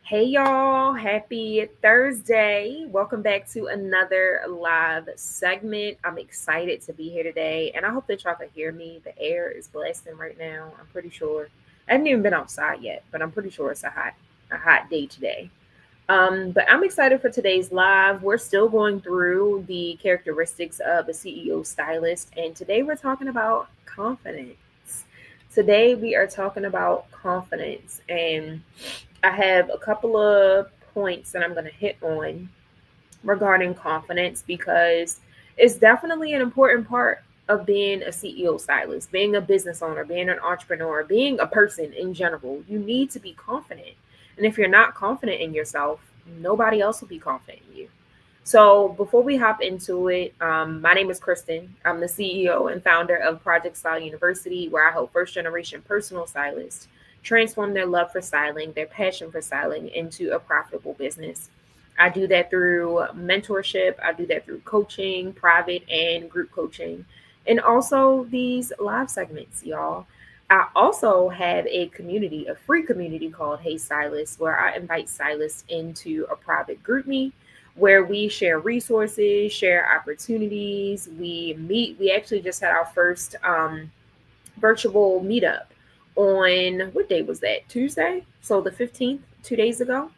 Hey y'all, happy Thursday. Welcome back to another live segment. I'm excited to be here today and I hope that y'all can hear me. The air is blasting right now. I'm pretty sure. I haven't even been outside yet, but I'm pretty sure it's a hot day today. But I'm excited for today's live. We're still going through the characteristics of a CEO stylist, and today we're talking about confidence. Today we are talking about confidence, and I have a couple of points that I'm going to hit on regarding confidence because it's definitely an important part of being a CEO stylist, being a business owner, being an entrepreneur, being a person in general. You need to be confident. And if you're not confident in yourself, nobody else will be confident in you. So before we hop into it, my name is Kristen. I'm the CEO and founder of Project Style University, where I help first generation personal stylists transform their love for styling, their passion for styling into a profitable business. I do that through mentorship, I do that through coaching, private and group coaching, and also these live segments, y'all. I also have a community, a free community called Hey Stylists, where I invite stylists into a private group me where we share resources, share opportunities. We meet. We actually just had our first virtual meetup on what day was that? Tuesday? So the 15th, 2 days ago.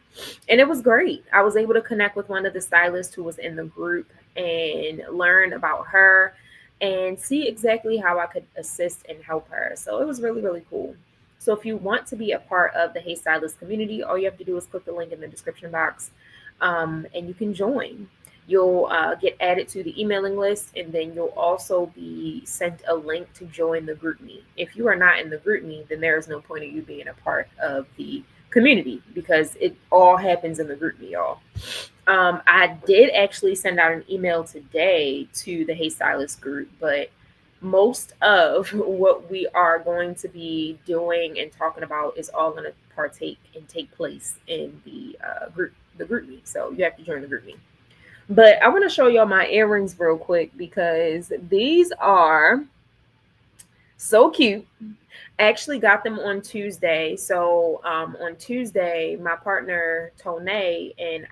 And it was great. I was able to connect with one of the stylists who was in the group and learn about her and see exactly how I could assist and help her. So it was really, really cool. So if you want to be a part of the Hey Stylist community, all you have to do is click the link in the description box and you can join. You'll get added to the emailing list, and then you'll also be sent a link to join the group me. If you are not in the group me, then there is no point of you being a part of the community because it all happens in the group me, y'all. I did actually send out an email today to the Hey Stylist group, but most of what we are going to be doing and talking about is all going to partake and take place in the group me. So you have to join the group me. But I want to show y'all my earrings real quick because these are so cute. I actually got them on Tuesday. So on Tuesday, my partner Tone and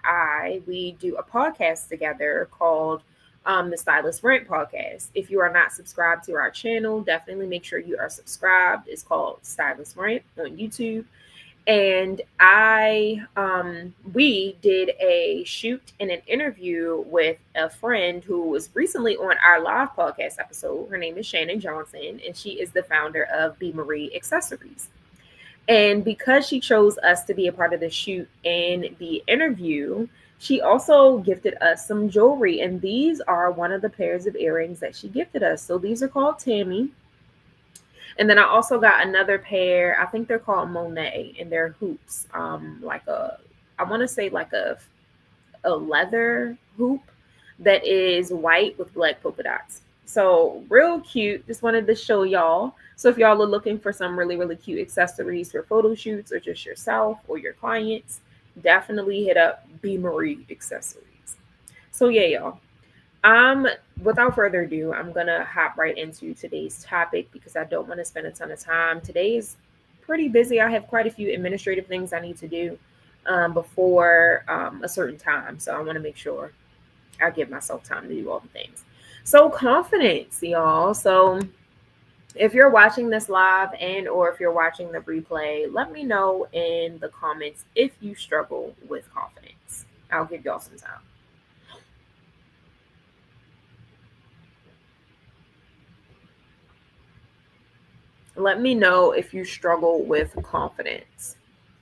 we do a podcast together called the Stylist Rant Podcast. If you are not subscribed to our channel, definitely make sure you are subscribed. It's called Stylist Rant on YouTube. And we did a shoot and an interview with a friend who was recently on our live podcast episode. Her name is Shannon Johnson, and she is the founder of B Marie Accessories. And because she chose us to be a part of the shoot and the interview, she also gifted us some jewelry. And these are one of the pairs of earrings that she gifted us. So these are called Tammy. And then I also got another pair. I think they're called Monet, and they're hoops. I want to say like a leather hoop that is white with black polka dots. So real cute. Just wanted to show y'all. So if y'all are looking for some really, really cute accessories for photo shoots or just yourself or your clients, definitely hit up B Marie Accessories. So yeah, y'all. Without further ado, I'm gonna hop right into today's topic because I don't want to spend a ton of time. Today is pretty busy. I have quite a few administrative things I need to do before a certain time, so I want to make sure I give myself time to do all the things. So confidence, y'all. So if you're watching this live and or if you're watching the replay, let me know in the comments if you struggle with confidence. I'll give y'all some time. Let me know if you struggle with confidence.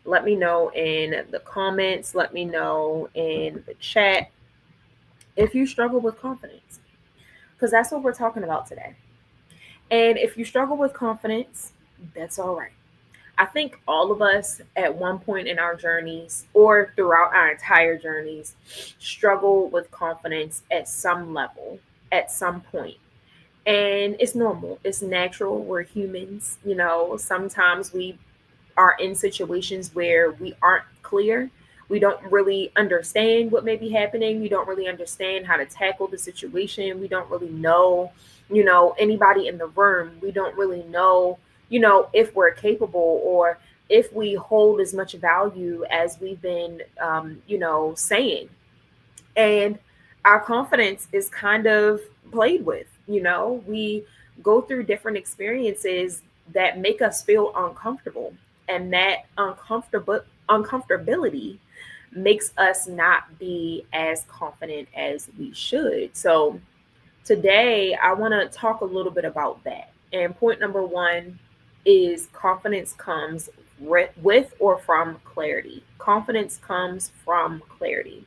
Let me know in the comments. Let me know in the chat if you struggle with confidence, because that's what we're talking about today. And if you struggle with confidence, that's all right. I think all of us at one point in our journeys or throughout our entire journeys struggle with confidence at some level, at some point. And it's normal, it's natural. We're humans, sometimes we are in situations where we aren't clear. We don't really understand what may be happening. We don't really understand how to tackle the situation. We don't really know, anybody in the room. We don't really know, if we're capable or if we hold as much value as we've been, saying. And our confidence is kind of played with. We go through different experiences that make us feel uncomfortable, and that uncomfortability makes us not be as confident as we should. So today I want to talk a little bit about that. And point number one is confidence comes with or from clarity. Confidence comes from clarity.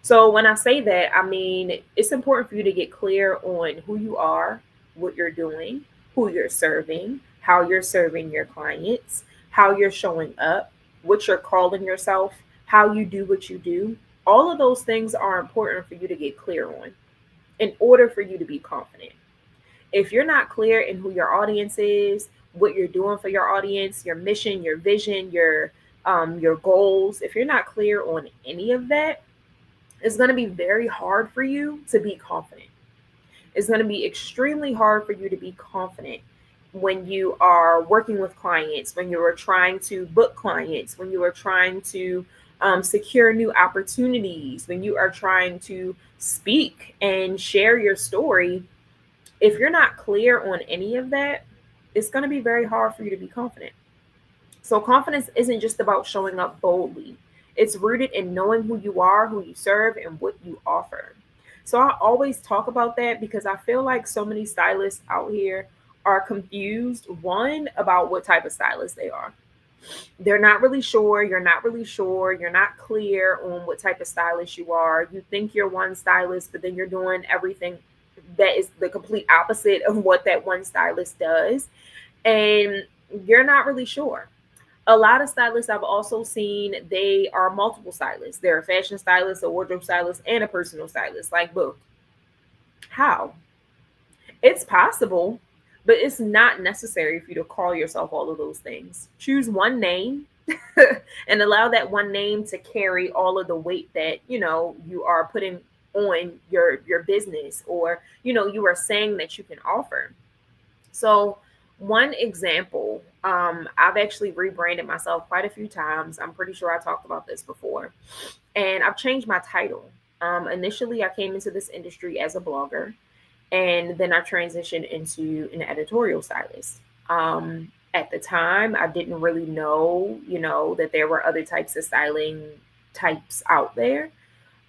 So when I say that, I mean it's important for you to get clear on who you are, what you're doing, who you're serving, how you're serving your clients, how you're showing up, what you're calling yourself, how you do what you do. All of those things are important for you to get clear on in order for you to be confident. If you're not clear in who your audience is, what you're doing for your audience, your mission, your vision, your goals, if you're not clear on any of that, it's going to be very hard for you to be confident. It's going to be extremely hard for you to be confident when you are working with clients, when you are trying to book clients, when you are trying to secure new opportunities, when you are trying to speak and share your story. If you're not clear on any of that, it's going to be very hard for you to be confident. So confidence isn't just about showing up boldly. It's rooted in knowing who you are, who you serve, and what you offer. So I always talk about that because I feel like so many stylists out here are confused, one, about what type of stylist they are. They're not really sure. You're not really sure. You're not clear on what type of stylist you are. You think you're one stylist, but then you're doing everything that is the complete opposite of what that one stylist does. And you're not really sure. A lot of stylists I've also seen, they are multiple stylists. They're a fashion stylist, a wardrobe stylist, and a personal stylist. Like, book. How? It's possible, but it's not necessary for you to call yourself all of those things. Choose one name and allow that one name to carry all of the weight that, you are putting on your business, or, you are saying that you can offer. So, one example, I've actually rebranded myself quite a few times. I'm pretty sure I talked about this before. And I've changed my title. Initially, I came into this industry as a blogger, and then I transitioned into an editorial stylist. At the time, I didn't really know, that there were other types of styling types out there.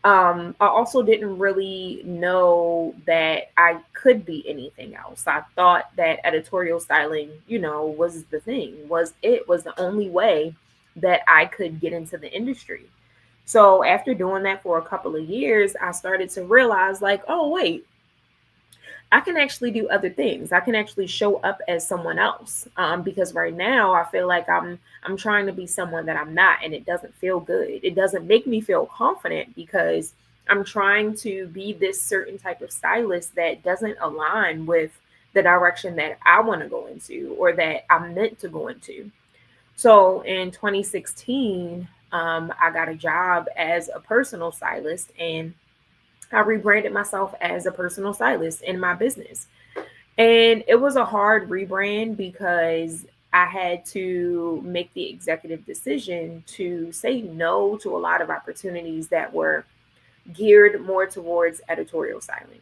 I also didn't really know that I could be anything else. I thought that editorial styling, was the thing, was the only way that I could get into the industry. So after doing that for a couple of years, I started to realize like, oh wait, I can actually do other things. I can actually show up as someone else. Because right now I feel like I'm trying to be someone that I'm not, and it doesn't feel good. It doesn't make me feel confident because I'm trying to be this certain type of stylist that doesn't align with the direction that I want to go into or that I'm meant to go into. So in 2016, I got a job as a personal stylist, and I rebranded myself as a personal stylist in my business. And it was a hard rebrand because I had to make the executive decision to say no to a lot of opportunities that were geared more towards editorial styling.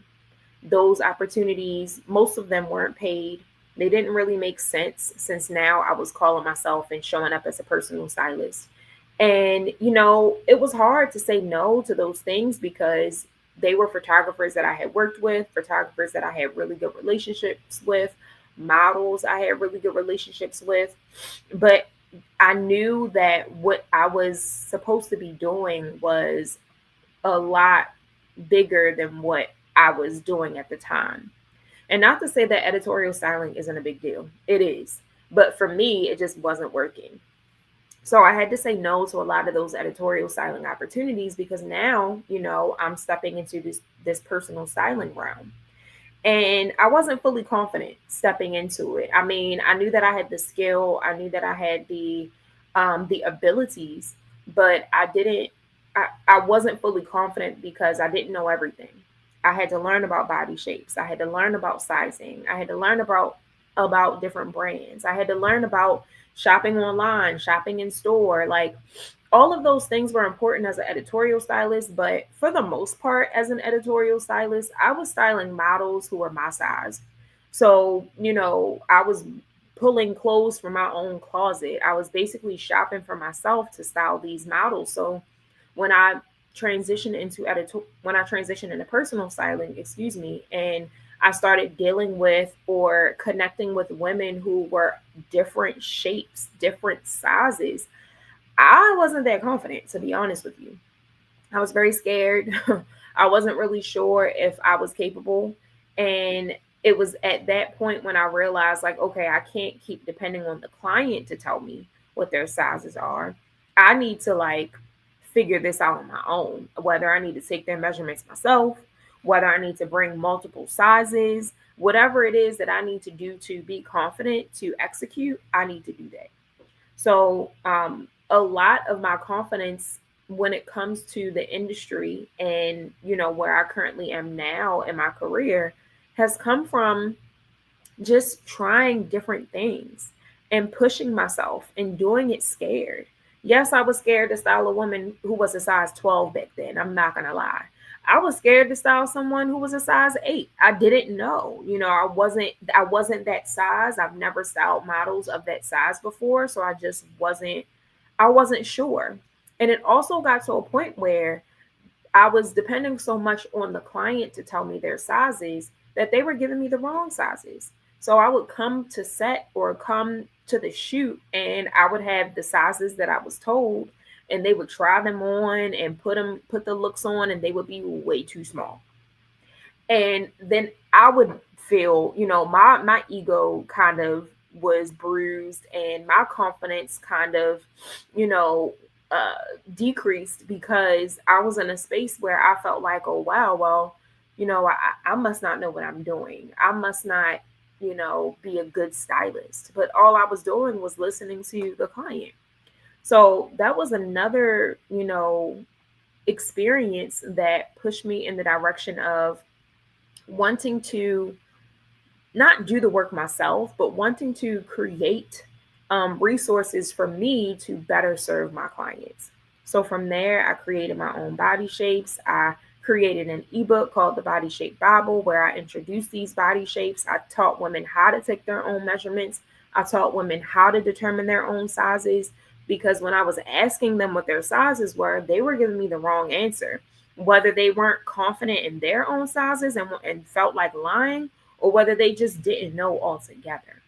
Those opportunities, most of them weren't paid. They didn't really make sense since now I was calling myself and showing up as a personal stylist. And, it was hard to say no to those things because they were photographers that I had worked with, photographers that I had really good relationships with, models I had really good relationships with. But I knew that what I was supposed to be doing was a lot bigger than what I was doing at the time. And not to say that editorial styling isn't a big deal, it is. But for me, it just wasn't working. So I had to say no to a lot of those editorial styling opportunities because now, I'm stepping into this personal styling realm. And I wasn't fully confident stepping into it. I mean, I knew that I had the skill, I knew that I had the abilities, but I wasn't fully confident because I didn't know everything. I had to learn about body shapes. I had to learn about sizing. I had to learn about different brands. I had to learn about, shopping online, shopping in store. Like all of those things were important as an editorial stylist, but for the most part, as an editorial stylist, I was styling models who were my size. So, I was pulling clothes from my own closet. I was basically shopping for myself to style these models. So, when I when I transitioned into personal styling, excuse me, and I started dealing with or connecting with women who were different shapes, different sizes, I wasn't that confident, to be honest with you. I was very scared. I wasn't really sure if I was capable. And it was at that point when I realized, like, okay, I can't keep depending on the client to tell me what their sizes are. I need to, like, figure this out on my own, whether I need to take their measurements myself, whether I need to bring multiple sizes, whatever it is that I need to do to be confident to execute, I need to do that. So, a lot of my confidence when it comes to the industry and, where I currently am now in my career has come from just trying different things and pushing myself and doing it scared. Yes, I was scared to style a woman who was a size 12 back then. I'm not going to lie. I was scared to style someone who was a size 8. I didn't know. I wasn't that size. I've never styled models of that size before, so I wasn't sure. And it also got to a point where I was depending so much on the client to tell me their sizes that they were giving me the wrong sizes. So I would come to set or come to the shoot and I would have the sizes that I was told, and they would try them on and put the looks on, and they would be way too small. And then I would feel, my ego kind of was bruised and my confidence kind of, you know, uh, decreased because I was in a space where I felt like, oh, wow, well, I must not know what I'm doing. I must not, be a good stylist. But all I was doing was listening to the client. So that was another, experience that pushed me in the direction of wanting to not do the work myself, but wanting to create resources for me to better serve my clients. So from there, I created my own body shapes. I created an ebook called the Body Shape Bible where I introduced these body shapes. I taught women how to take their own measurements. I taught women how to determine their own sizes because when I was asking them what their sizes were, they were giving me the wrong answer. Whether they weren't confident in their own sizes and felt like lying, or whether they just didn't know altogether.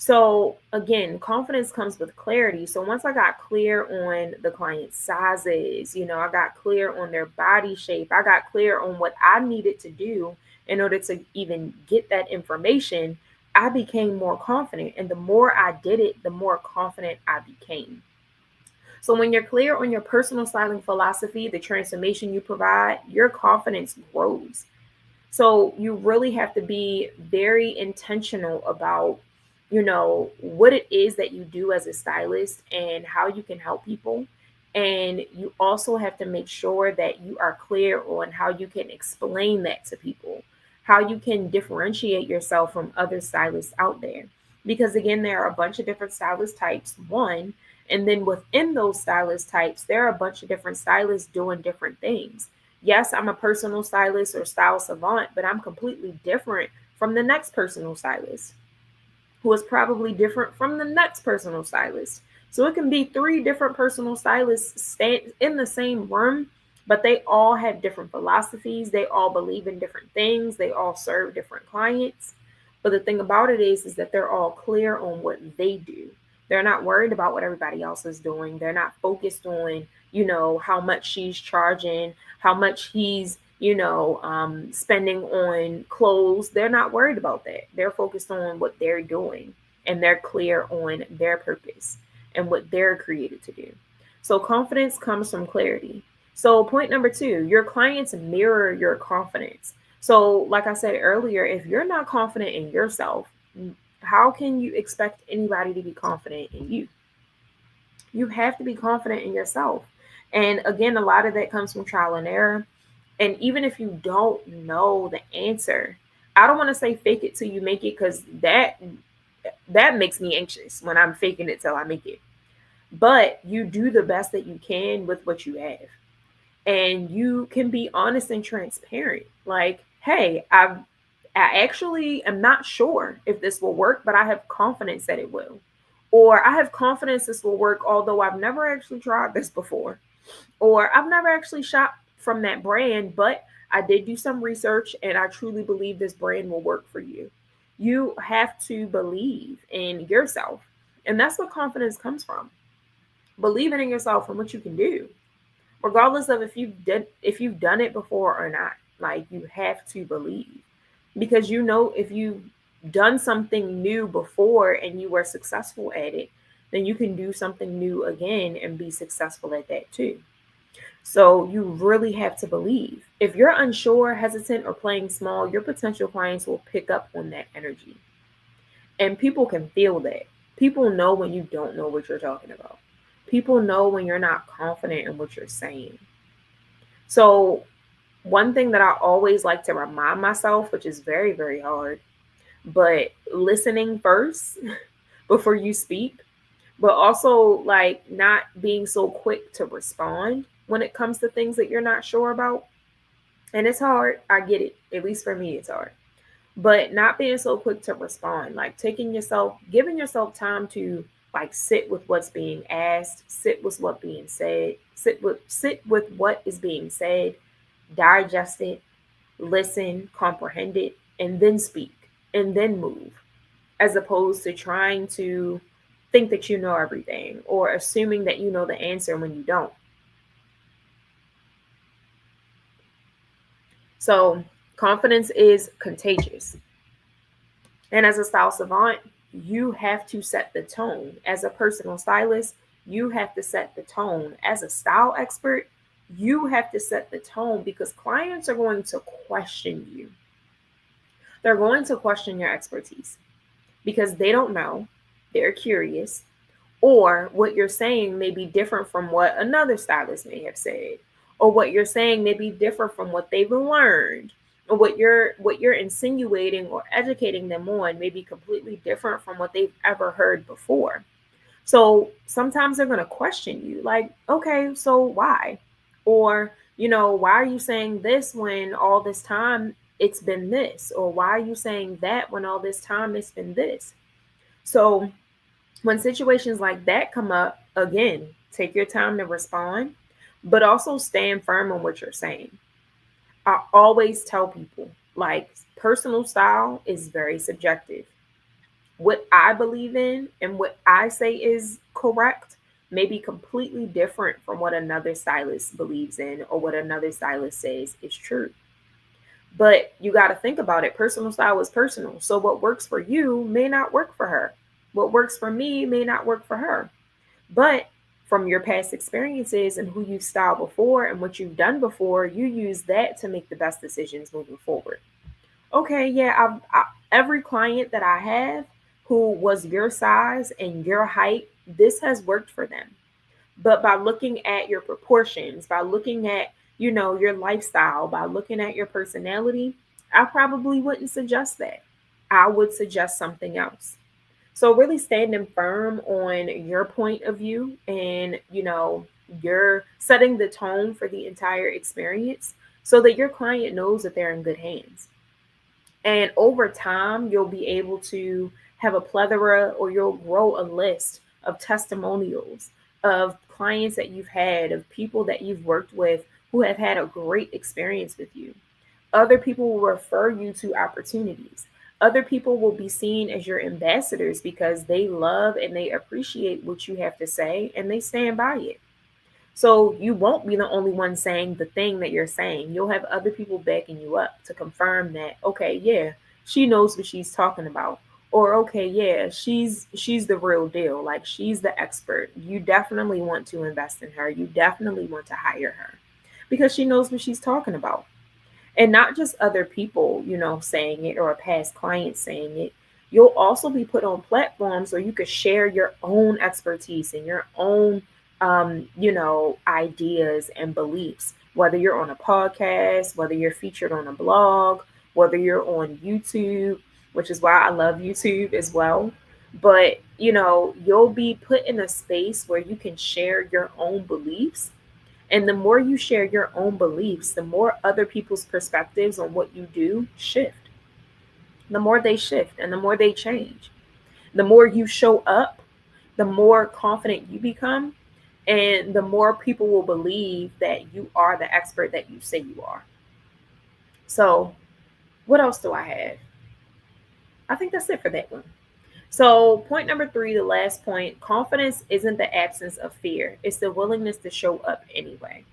So again, confidence comes with clarity. So once I got clear on the client's sizes, I got clear on their body shape, I got clear on what I needed to do in order to even get that information, I became more confident. And the more I did it, the more confident I became. So when you're clear on your personal styling philosophy, the transformation you provide, your confidence grows. So you really have to be very intentional about, what it is that you do as a stylist and how you can help people. And you also have to make sure that you are clear on how you can explain that to people, how you can differentiate yourself from other stylists out there. Because again, there are a bunch of different stylist types, one, and then within those stylist types, there are a bunch of different stylists doing different things. Yes, I'm a personal stylist or style savant, but I'm completely different from the next personal stylist, who is probably different from the next personal stylist. So it can be three different personal stylists stand in the same room, but they all have different philosophies. They all believe in different things. They all serve different clients. But the thing about it is that they're all clear on what they do. They're not worried about what everybody else is doing. They're not focused on, how much she's charging, how much he's, spending on clothes. They're not worried about that. They're focused on what they're doing and they're clear on their purpose and what they're created to do. So confidence comes from clarity. So point number 2, your clients mirror your confidence. So like I said earlier, if you're not confident in yourself, how can you expect anybody to be confident in you? You have to be confident in yourself. And again, a lot of that comes from trial and error. And even if you don't know the answer, I don't want to say fake it till you make it because that that makes me anxious when I'm faking it till I make it. But you do the best that you can with what you have. And you can be honest and transparent. Like, hey, I actually am not sure if this will work, but I have confidence that it will. Or I have confidence this will work, although I've never actually tried this before. Or I've never actually shopped from that brand, but I did do some research and I truly believe this brand will work for you. You have to believe in yourself. And that's what confidence comes from. Believing in yourself and what you can do, regardless of if you've done it before or not. Like, you have to believe, because you know, if you've done something new before and you were successful at it, then you can do something new again and be successful at that too. So you really have to believe. If you're unsure, hesitant, or playing small, your potential clients will pick up on that energy. And people can feel that. People know when you don't know what you're talking about. People know when you're not confident in what you're saying. So, one thing that I always like to remind myself, which is very, very hard, but listening first before you speak, but also like not being so quick to respond when it comes to things that you're not sure about. And it's hard. I get it. At least for me, it's hard. But not being so quick to respond, like giving yourself time to like sit with what's being asked, sit with what's being said, sit with what is being said, digest it, listen, comprehend it, and then speak, and then move, as opposed to trying to think that you know everything or assuming that you know the answer when you don't. So, confidence is contagious. And as a style savant, you have to set the tone. As a personal stylist, you have to set the tone. As a style expert, you have to set the tone, because clients are going to question you. They're going to question your expertise because they don't know, they're curious, or what you're saying may be different from what another stylist may have said, or what you're saying may be different from what they've learned, or what you're insinuating or educating them on may be completely different from what they've ever heard before. So sometimes they're going to question you, like, okay, so why? Or, why are you saying this when all this time it's been this? Or why are you saying that when all this time it's been this? So when situations like that come up, again, take your time to respond, but also stand firm on what you're saying. I always tell people, like, personal style is very subjective. What I believe in and what I say is correct may be completely different from what another stylist believes in or what another stylist says is true. But you got to think about it. Personal style is personal. So what works for you may not work for her. What works for me may not work for her. But from your past experiences and who you've styled before and what you've done before, you use that to make the best decisions moving forward. Okay, yeah, every client that I have who was your size and your height, this has worked for them. But by looking at your proportions, by looking at, your lifestyle, by looking at your personality, I probably wouldn't suggest that. I would suggest something else. So really standing firm on your point of view, and, you're setting the tone for the entire experience so that your client knows that they're in good hands. And over time, you'll be able to have a plethora, or you'll grow a list of testimonials of clients that you've had, of people that you've worked with who have had a great experience with you. Other people will refer you to opportunities. Other people will be seen as your ambassadors because they love and they appreciate what you have to say and they stand by it. So you won't be the only one saying the thing that you're saying. You'll have other people backing you up to confirm that, okay, yeah, she knows what she's talking about. Or okay, yeah, she's the real deal. Like, she's the expert. You definitely want to invest in her. You definitely want to hire her because she knows what she's talking about. And not just other people, saying it, or a past client saying it. You'll also be put on platforms where you could share your own expertise and your own, ideas and beliefs, whether you're on a podcast, whether you're featured on a blog, whether you're on YouTube, which is why I love YouTube as well. But, you'll be put in a space where you can share your own beliefs. And the more you share your own beliefs, the more other people's perspectives on what you do shift. The more they shift and the more they change. The more you show up, the more confident you become, and the more people will believe that you are the expert that you say you are. So, what else do I have? I think that's it for that one. So, point number three, the last point, confidence isn't the absence of fear, it's the willingness to show up anyway.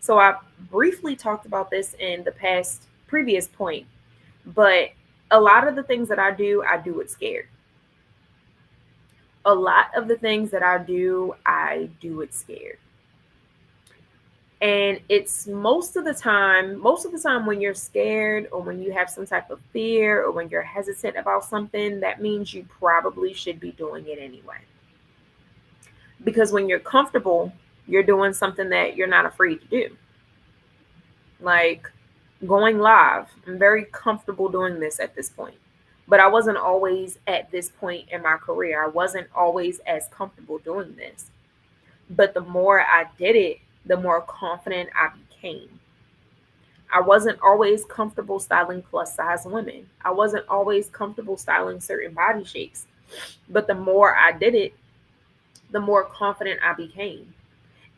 So, I briefly talked about this in the previous point, but a lot of the things that I do it scared. A lot of the things that I do it scared. And it's most of the time when you're scared or when you have some type of fear or when you're hesitant about something, that means you probably should be doing it anyway. Because when you're comfortable, you're doing something that you're not afraid to do. Like going live. I'm very comfortable doing this at this point. But I wasn't always at this point in my career. I wasn't always as comfortable doing this. But the more I did it, the more confident I became. I wasn't always comfortable styling plus size women. I wasn't always comfortable styling certain body shapes. But the more I did it, the more confident I became.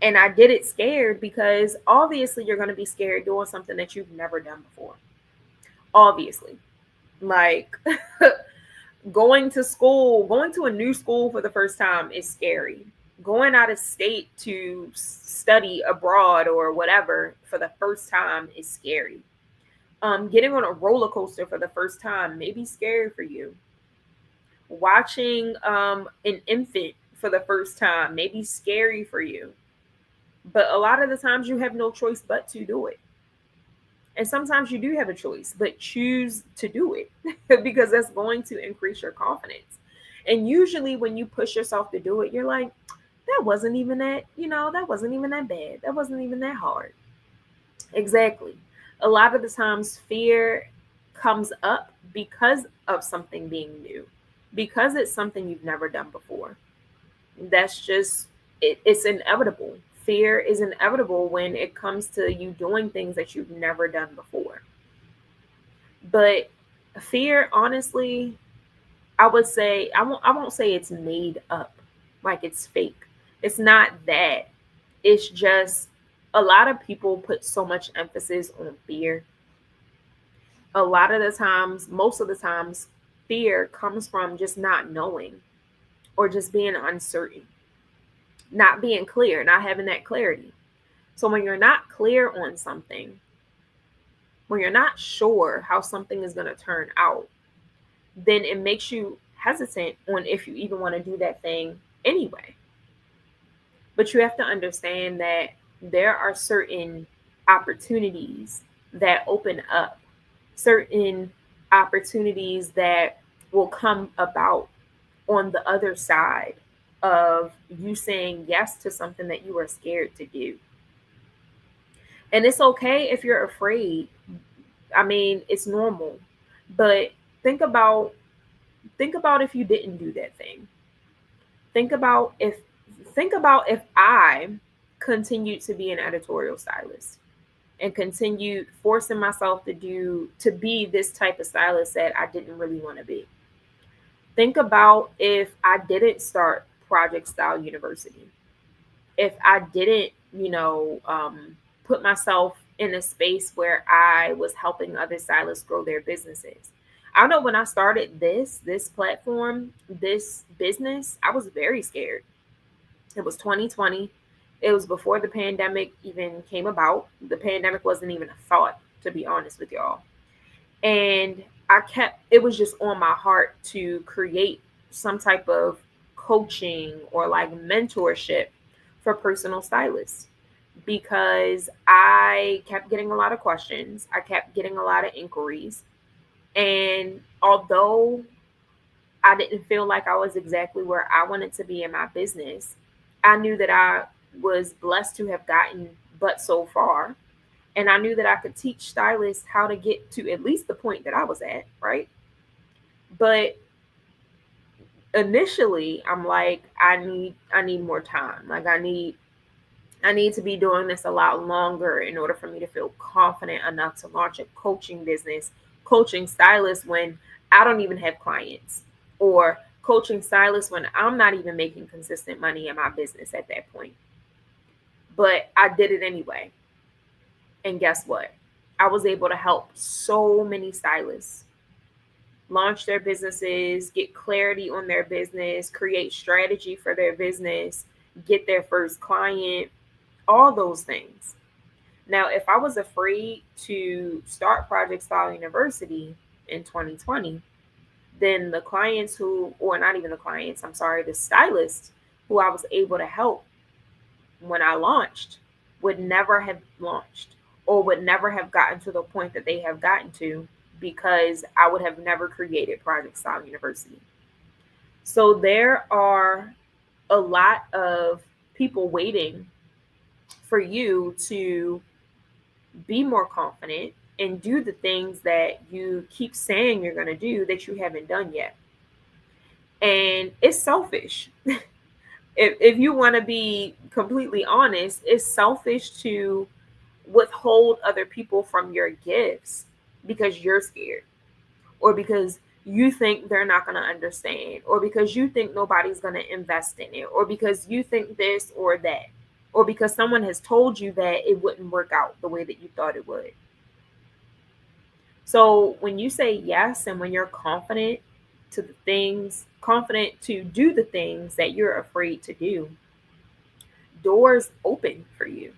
And I did it scared because obviously you're going to be scared doing something that you've never done before. Obviously. Like going to a new school for the first time is scary. Going out of state to study abroad or whatever for the first time is scary. Getting on a roller coaster for the first time may be scary for you. Watching an infant for the first time may be scary for you. But a lot of the times you have no choice but to do it. And sometimes you do have a choice, but choose to do it because that's going to increase your confidence. And usually when you push yourself to do it, you're like, that wasn't even that wasn't even that bad. That wasn't even that hard. Exactly. A lot of the times fear comes up because of something being new, because it's something you've never done before. That's just it's inevitable. Fear is inevitable when it comes to you doing things that you've never done before. But fear, honestly, I won't say it's made up, like it's fake. It's not that. It's just a lot of people put so much emphasis on fear. A lot of the times, most of the times, fear comes from just not knowing or just being uncertain, not being clear, not having that clarity. So when you're not clear on something, when you're not sure how something is going to turn out, then it makes you hesitant on if you even want to do that thing anyway. But you have to understand that there are certain opportunities that open up, certain opportunities that will come about on the other side of you saying yes to something that you are scared to do. And it's okay if you're afraid. I mean, it's normal. But think about think about if you didn't do that thing. Think about if I continued to be an editorial stylist and continued forcing myself to be this type of stylist that I didn't really want to be. Think about if I didn't start Project Style University. If I didn't, put myself in a space where I was helping other stylists grow their businesses. I know when I started this platform, this business, I was very scared. It was 2020. It was before the pandemic even came about. The pandemic wasn't even a thought, to be honest with y'all. And it was just on my heart to create some type of coaching or like mentorship for personal stylists because I kept getting a lot of questions. I kept getting a lot of inquiries. And although I didn't feel like I was exactly where I wanted to be in my business, I knew that I was blessed to have gotten but so far. And I knew that I could teach stylists how to get to at least the point that I was at, right? But initially I'm like, I need more time. Like I need to be doing this a lot longer in order for me to feel confident enough to launch a coaching business, coaching stylists when I don't even have clients, or coaching stylists when I'm not even making consistent money in my business at that point. But I did it anyway. And guess what? I was able to help so many stylists launch their businesses, get clarity on their business, create strategy for their business, get their first client, all those things. Now, if I was afraid to start Project Style University in 2020, then the clients who, or not even the clients, I'm sorry, the stylists who I was able to help when I launched would never have launched or would never have gotten to the point that they have gotten to because I would have never created Project Style University. So there are a lot of people waiting for you to be more confident and do the things that you keep saying you're going to do that you haven't done yet. And it's selfish. If you want to be completely honest, it's selfish to withhold other people from your gifts because you're scared, or because you think they're not going to understand, or because you think nobody's going to invest in it, or because you think this or that, or because someone has told you that it wouldn't work out the way that you thought it would. So when you say yes and when you're confident to do the things that you're afraid to do, doors open for you.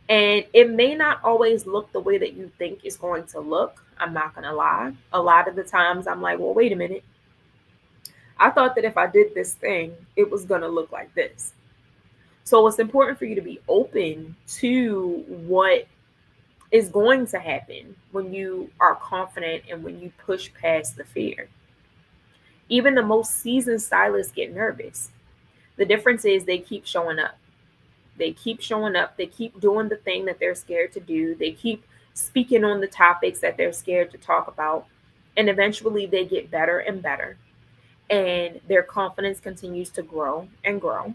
And it may not always look the way that you think it's going to look. I'm not going to lie. A lot of the times I'm like, well, wait a minute. I thought that if I did this thing, it was going to look like this. So it's important for you to be open to what is going to happen when you are confident and when you push past the fear. Even the most seasoned stylists get nervous. The difference is they keep showing up. They keep showing up. They keep doing the thing that they're scared to do. They keep speaking on the topics that they're scared to talk about. And eventually they get better and better. And their confidence continues to grow and grow.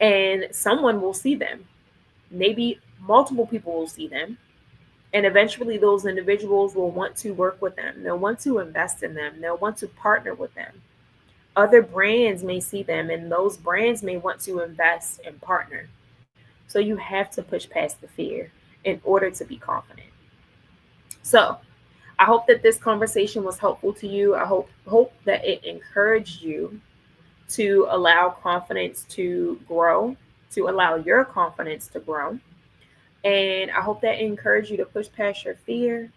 And someone will see them. Maybe multiple people will see them. And eventually those individuals will want to work with them. They'll want to invest in them. They'll want to partner with them. Other brands may see them, and those brands may want to invest and partner. So you have to push past the fear in order to be confident. So I hope that this conversation was helpful to you. I hope that it encouraged you to allow confidence to grow, to allow your confidence to grow. And I hope that encouraged you to push past your fear,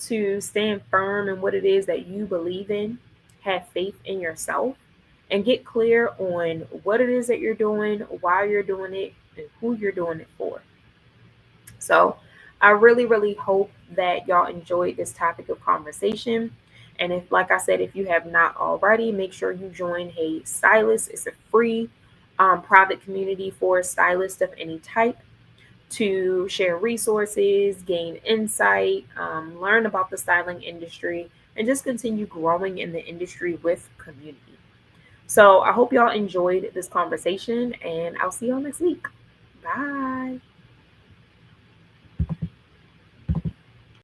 to stand firm in what it is that you believe in, have faith in yourself, and get clear on what it is that you're doing, why you're doing it, and who you're doing it for. So I really, really hope that y'all enjoyed this topic of conversation. And if, like I said, if you have not already, make sure you join Hey Stylist. It's a free private community for stylists of any type to share resources, gain insight, learn about the styling industry, and just continue growing in the industry with community. So I hope y'all enjoyed this conversation, and I'll see y'all next week. Bye.